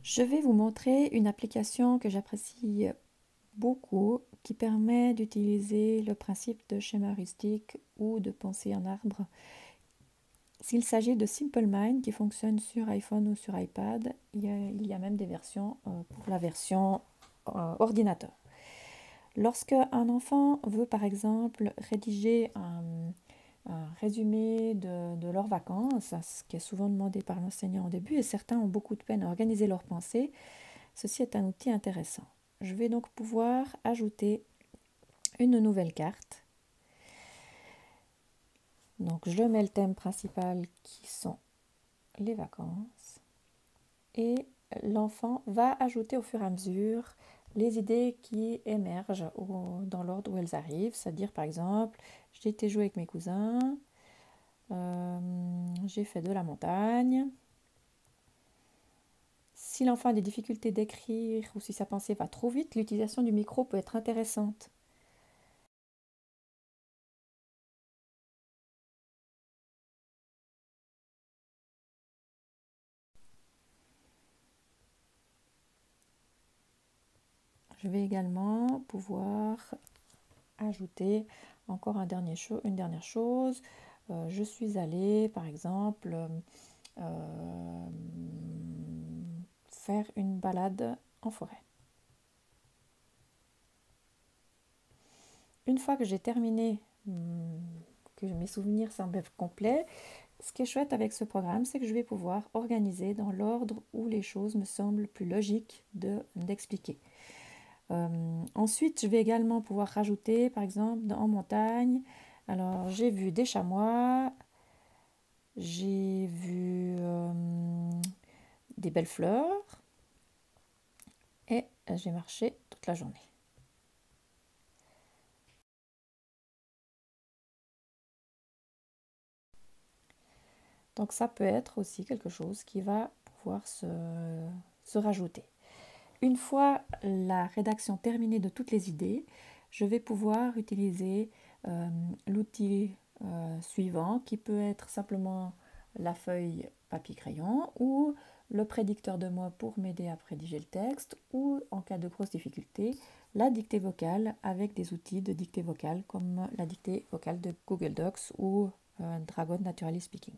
Je vais vous montrer une application que j'apprécie beaucoup qui permet d'utiliser le principe de schéma heuristique ou de pensée en arbre. S'il s'agit de Simple Mind qui fonctionne sur iPhone ou sur iPad, il y a même des versions pour la version ordinateur. Lorsque un enfant veut par exemple rédiger un résumé de leurs vacances, ce qui est souvent demandé par l'enseignant au début, et certains ont beaucoup de peine à organiser leurs pensées, ceci est un outil intéressant. Je vais donc pouvoir ajouter une nouvelle carte. Donc je mets le thème principal qui sont les vacances et l'enfant va ajouter au fur et à mesure les idées qui émergent dans l'ordre où elles arrivent, c'est-à-dire par exemple j'ai été jouer avec mes cousins, j'ai fait de la montagne. Si l'enfant a des difficultés d'écrire ou si sa pensée va trop vite, l'utilisation du micro peut être intéressante. Je vais également pouvoir ajouter encore une dernière chose. Je suis allée, par exemple, faire une balade en forêt. Une fois que j'ai terminé, que mes souvenirs semblent complets, ce qui est chouette avec ce programme, c'est que je vais pouvoir organiser dans l'ordre où les choses me semblent plus logiques d'expliquer. Ensuite, je vais également pouvoir rajouter, par exemple, en montagne. Alors, j'ai vu des chamois, j'ai vu des belles fleurs et j'ai marché toute la journée. Donc, ça peut être aussi quelque chose qui va pouvoir se rajouter. Une fois la rédaction terminée de toutes les idées, je vais pouvoir utiliser l'outil suivant qui peut être simplement la feuille papier-crayon ou le prédicteur de mots pour m'aider à rédiger le texte ou en cas de grosse difficulté, la dictée vocale avec des outils de dictée vocale comme la dictée vocale de Google Docs ou Dragon Naturally Speaking.